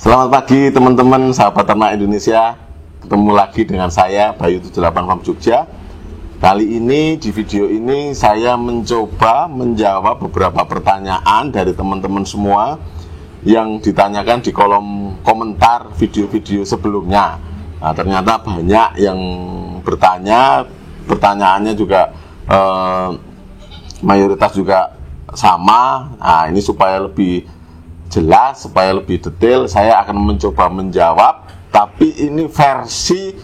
Selamat pagi teman-teman sahabat ternak Indonesia. Ketemu lagi dengan saya Bayu 78 Farm Jogja. Kali ini di video ini saya mencoba menjawab beberapa pertanyaan dari teman-teman semua yang ditanyakan di kolom komentar video-video sebelumnya. Nah, ternyata banyak yang bertanya, pertanyaannya juga mayoritas juga sama. Nah, ini supaya lebih jelas, supaya lebih detail, saya akan mencoba menjawab, tapi ini versi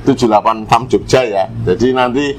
78 Farm Jogja ya. Jadi nanti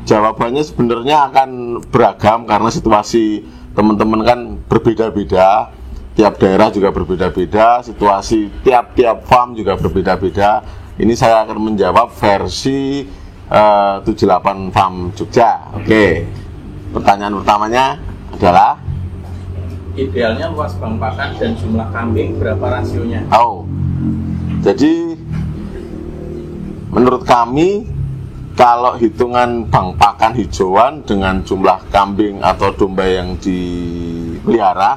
jawabannya sebenarnya akan beragam karena situasi teman-teman kan berbeda-beda. Tiap daerah juga berbeda-beda, situasi tiap-tiap farm juga berbeda-beda. Ini saya akan menjawab versi 78 Farm Jogja. Oke. Pertanyaan pertamanya adalah idealnya luas bang pakan dan jumlah kambing berapa rasionya? Jadi menurut kami kalau hitungan bang pakan hijauan dengan jumlah kambing atau domba yang dipelihara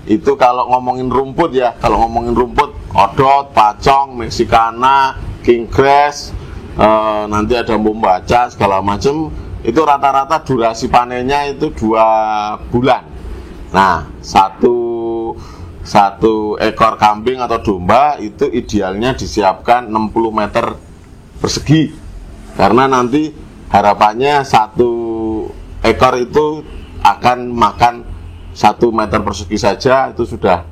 itu kalau ngomongin rumput ya, kalau ngomongin rumput odot, pacong, mexicana, king grass, nanti ada membaca segala macam, itu rata-rata durasi panennya itu 2 bulan. Nah, satu ekor kambing atau domba itu idealnya disiapkan 60 meter persegi. Karena nanti harapannya 1 ekor itu akan makan 1 meter persegi saja, itu sudah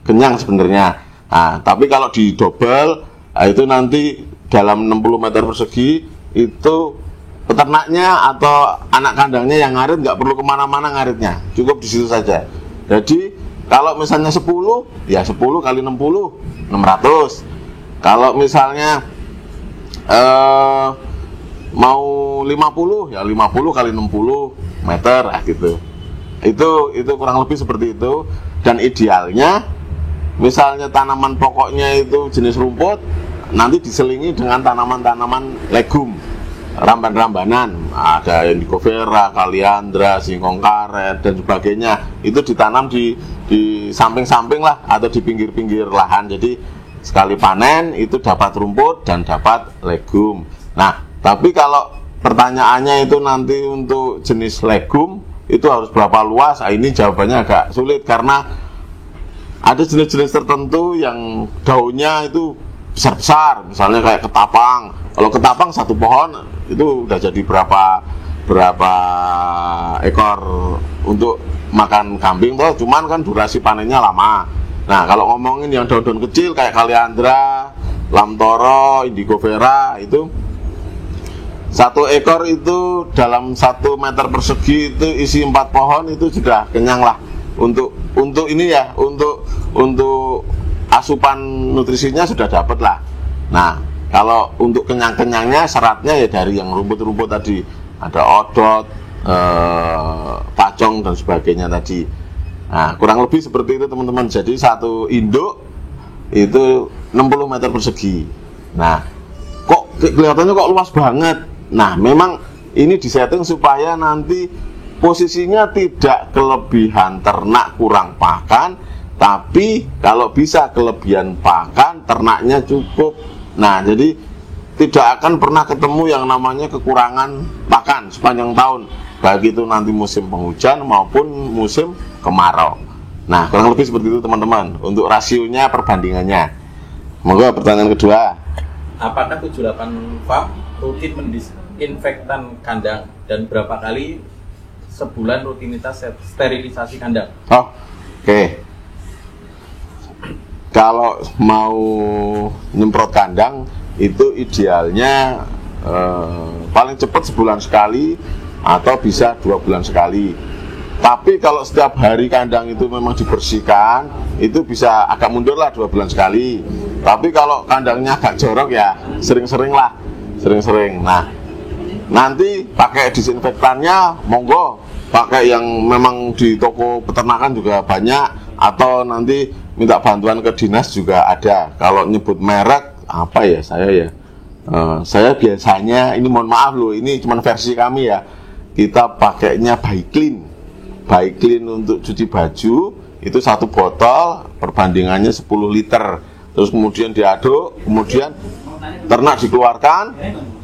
kenyang sebenarnya. Nah, tapi kalau di double, itu nanti dalam 60 meter persegi itu peternaknya atau anak kandangnya yang ngarit nggak perlu kemana-mana ngaritnya, cukup di situ saja. Jadi kalau misalnya 10, ya 10 kali 60, 600. Kalau misalnya mau 50, ya 50 kali 60 meter, gitu. Itu kurang lebih seperti itu. Dan idealnya, misalnya tanaman pokoknya itu jenis rumput, nanti diselingi dengan tanaman-tanaman legum, ramban-rambanan, ada indigo vera, kaliandra, singkong karet dan sebagainya. Itu ditanam di samping-samping lah atau di pinggir-pinggir lahan. Jadi sekali panen itu dapat rumput dan dapat legum. Nah, tapi kalau pertanyaannya itu nanti untuk jenis legum itu harus berapa luas? Nah, ini jawabannya agak sulit karena ada jenis-jenis tertentu yang daunnya itu besar-besar, misalnya kayak ketapang. Kalau ketapang 1 pohon itu udah jadi berapa ekor untuk makan kambing toh, cuman kan durasi panennya lama. Nah, kalau ngomongin yang daun-daun kecil kayak kaliandra, lamtoro, indigo vera, itu 1 ekor itu dalam 1 meter persegi itu isi 4 pohon itu sudah kenyang lah. Untuk ini ya, untuk asupan nutrisinya sudah dapat lah. Nah, kalau untuk kenyang-kenyangnya seratnya ya dari yang rumput-rumput tadi, ada odot, pacong dan sebagainya tadi. Nah, kurang lebih seperti itu teman-teman. Jadi 1 induk itu 60 meter persegi. Nah, kok kelihatannya kok luas banget. Nah, memang ini disetting supaya nanti posisinya tidak kelebihan ternak kurang pakan, tapi kalau bisa kelebihan pakan ternaknya cukup. Nah, jadi tidak akan pernah ketemu yang namanya kekurangan pakan sepanjang tahun, baik itu nanti musim penghujan maupun musim kemarau. Nah, kurang lebih seperti itu teman-teman untuk rasionya, perbandingannya. Moga pertanyaan kedua. Apakah 78 farm rutin mendisinfektan kandang dan berapa kali sebulan rutinitas sterilisasi kandang? Oke. Kalau mau nyemprot kandang itu idealnya paling cepat sebulan sekali atau bisa 2 bulan sekali. Tapi kalau setiap hari kandang itu memang dibersihkan, itu bisa agak mundur lah 2 bulan sekali. Tapi kalau kandangnya agak jorok ya sering-sering. Nah, nanti pakai disinfektannya monggo, pakai yang memang di toko peternakan juga banyak, atau nanti minta bantuan ke dinas juga ada. Kalau nyebut merek apa ya saya biasanya, ini mohon maaf loh, ini cuma versi kami ya, kita pakainya Baiklin untuk cuci baju itu satu botol perbandingannya 10 liter. Terus kemudian diaduk, kemudian ternak dikeluarkan,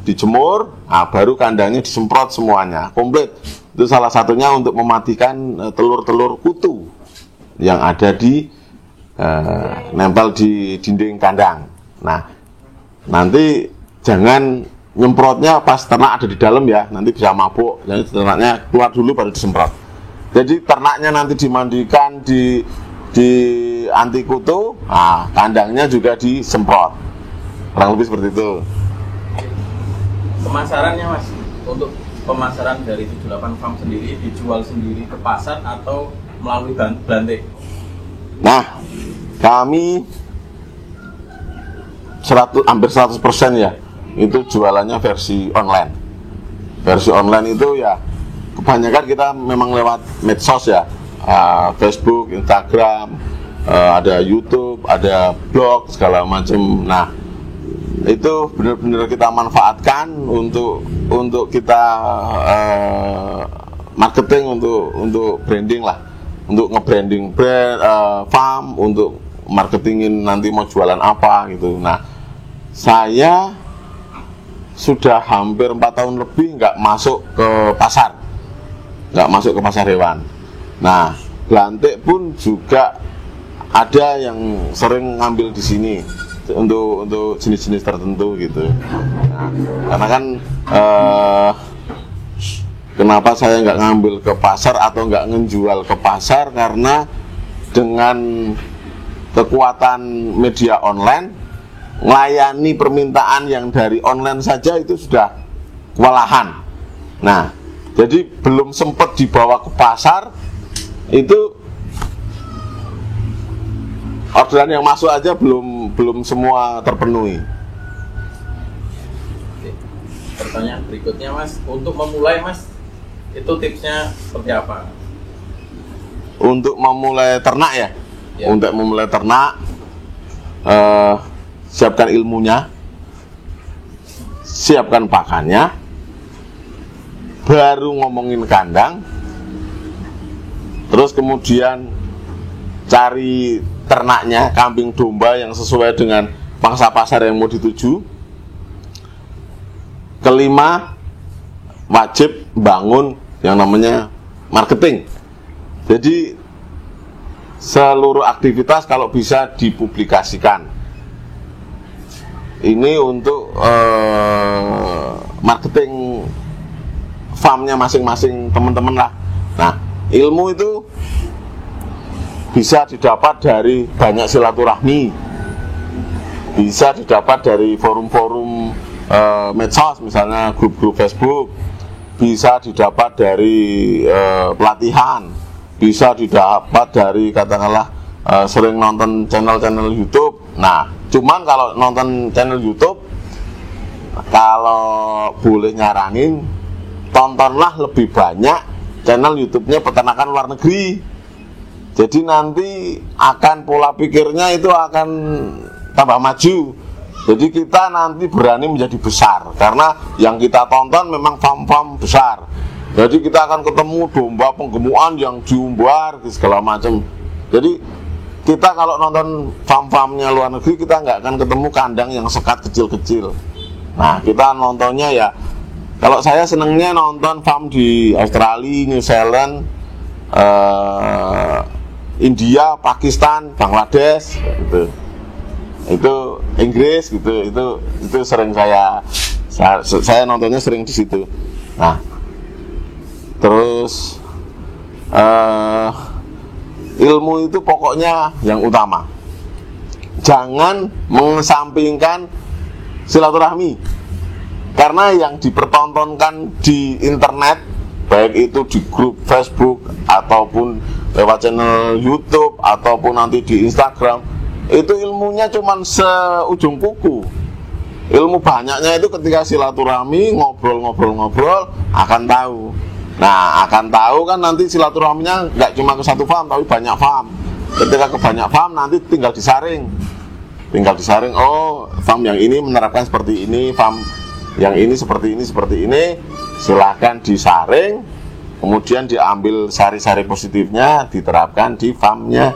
dijemur, nah baru kandangnya disemprot semuanya, komplit. Itu salah satunya untuk mematikan telur-telur kutu yang ada di nempel di dinding kandang. Nah, nanti jangan nyemprotnya pas ternak ada di dalam ya, nanti bisa mabuk. Jadi ternaknya keluar dulu baru disemprot. Jadi ternaknya nanti dimandikan di anti kutu, nah, kandangnya juga disemprot. Kurang lebih seperti itu. Pemasarannya Mas, untuk pemasaran dari 78 farm sendiri dijual sendiri ke pasar atau melalui Blante? Nah, kami hampir 100% ya, itu jualannya versi online. Versi online itu ya kebanyakan kita memang lewat medsos ya, Facebook, Instagram, ada YouTube, ada blog segala macam. Nah, itu benar-benar kita manfaatkan untuk kita marketing, untuk branding lah, untuk nge-branding brand farm, untuk marketingin nanti mau jualan apa gitu. Nah, saya sudah hampir 4 tahun lebih nggak masuk ke pasar hewan. Nah, Blante pun juga ada yang sering ngambil di sini untuk jenis-jenis tertentu gitu. Nah, karena kan kenapa saya nggak ngambil ke pasar atau nggak ngejual ke pasar, karena dengan kekuatan media online, melayani permintaan yang dari online saja itu sudah kewalahan. Nah, jadi belum sempat dibawa ke pasar, itu orderan yang masuk aja belum semua terpenuhi. Oke. Pertanyaan berikutnya Mas, untuk memulai Mas, itu tipsnya seperti apa? Untuk memulai ternak ya? Untuk memulai ternak, siapkan ilmunya, siapkan pakannya, baru ngomongin kandang, terus kemudian cari ternaknya, kambing domba yang sesuai dengan pangsa pasar yang mau dituju. Kelima, wajib bangun yang namanya marketing. Jadi seluruh aktivitas kalau bisa dipublikasikan. Ini untuk marketing farmnya masing-masing teman-teman lah. Nah, ilmu itu bisa didapat dari banyak silaturahmi, bisa didapat dari forum-forum medsos, misalnya grup-grup Facebook, bisa didapat dari pelatihan, bisa didapat dari katakanlah sering nonton channel-channel YouTube. Nah, cuman kalau nonton channel YouTube, kalau boleh nyaranin, tontonlah lebih banyak channel YouTube-nya peternakan luar negeri. Jadi nanti akan pola pikirnya itu akan tambah maju. Jadi kita nanti berani menjadi besar, karena yang kita tonton memang farm-farm besar. Jadi kita akan ketemu domba penggemukan yang diumbar segala macam. Jadi kita kalau nonton farm-farmnya luar negeri, kita nggak akan ketemu kandang yang sekat kecil-kecil. Nah, kita nontonnya ya, kalau saya senengnya nonton farm di Australia, New Zealand, India, Pakistan, Bangladesh gitu. Itu Inggris gitu, itu sering saya nontonnya sering di situ. Nah, terus ilmu itu pokoknya yang utama. Jangan mengesampingkan silaturahmi, karena yang dipertontonkan di internet, baik itu di grup Facebook ataupun lewat channel YouTube ataupun nanti di Instagram, itu ilmunya cuman seujung kuku. Ilmu banyaknya itu ketika silaturahmi, ngobrol akan tahu. Nah, akan tahu kan nanti silaturahminya nggak cuma ke satu farm, tapi banyak farm. Ketika ke banyak farm, nanti tinggal disaring. Oh, farm yang ini menerapkan seperti ini, farm yang ini seperti ini. Silahkan disaring. kemudian diambil sari-sari positifnya, diterapkan di farmnya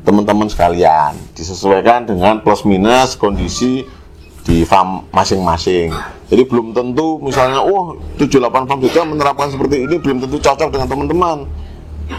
teman-teman sekalian, disesuaikan dengan plus minus kondisi di farm masing-masing. Jadi belum tentu misalnya 78 farm juga menerapkan seperti ini belum tentu cocok dengan teman-teman.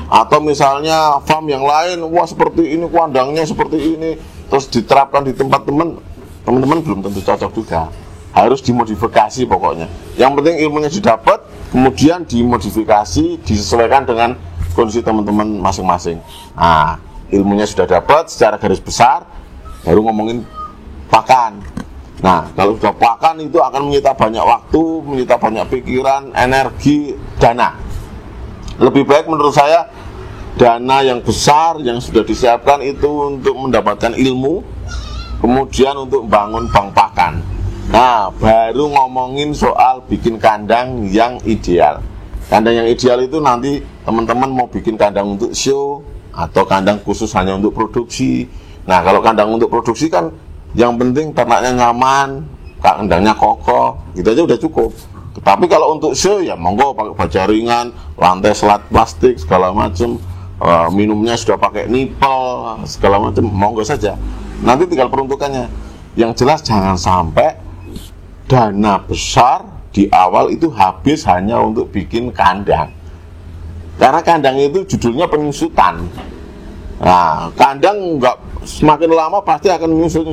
Atau misalnya farm yang lain, seperti ini kandangnya seperti ini, terus diterapkan di tempat teman-teman belum tentu cocok juga. Harus dimodifikasi pokoknya. Yang penting ilmunya didapat, kemudian dimodifikasi, disesuaikan dengan kondisi teman-teman masing-masing. Nah, ilmunya sudah dapat secara garis besar, baru ngomongin pakan. Nah, kalau sudah pakan itu akan menyita banyak waktu, menyita banyak pikiran, energi, dana. Lebih baik menurut saya dana yang besar yang sudah disiapkan itu untuk mendapatkan ilmu, kemudian untuk membangun bank pakan. Nah, baru ngomongin soal bikin kandang yang ideal. Kandang yang ideal itu nanti teman-teman mau bikin kandang untuk show atau kandang khusus hanya untuk produksi. Nah, kalau kandang untuk produksi kan yang penting ternaknya nyaman, kandangnya kokoh, gitu aja udah cukup. Tapi kalau untuk show ya monggo pakai baja ringan, lantai selat plastik segala macam, minumnya sudah pakai nipel segala macam, monggo saja. Nanti tinggal peruntukannya. Yang jelas jangan sampai dana besar di awal itu habis hanya untuk bikin kandang. Karena kandang itu judulnya penyusutan. Nah, kandang semakin lama pasti akan nyusut,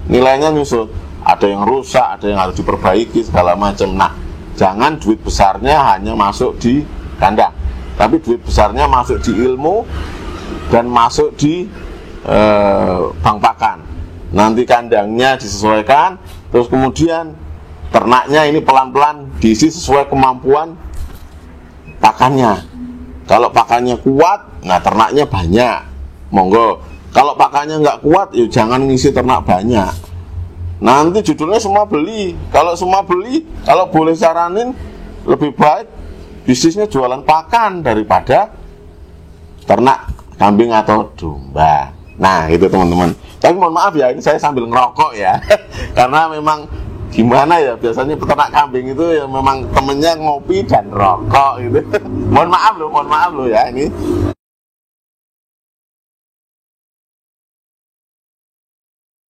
nilainya nyusut. Ada yang rusak, ada yang harus diperbaiki segala macam. Nah, jangan duit besarnya hanya masuk di kandang, tapi duit besarnya masuk di ilmu dan masuk di bank pakan. Nanti kandangnya disesuaikan, terus kemudian ternaknya ini pelan-pelan diisi sesuai kemampuan pakannya. Kalau pakannya kuat, nah ternaknya banyak, monggo. Kalau pakannya nggak kuat, ya jangan ngisi ternak banyak. Nanti judulnya semua beli. Kalau semua beli, kalau boleh saranin, lebih baik bisnisnya jualan pakan daripada ternak kambing atau domba. Nah, itu teman-teman. Tapi mohon maaf ya, ini saya sambil ngerokok ya. Karena memang gimana ya, biasanya peternak kambing itu ya memang temennya ngopi dan rokok gitu. Mohon maaf loh ya ini.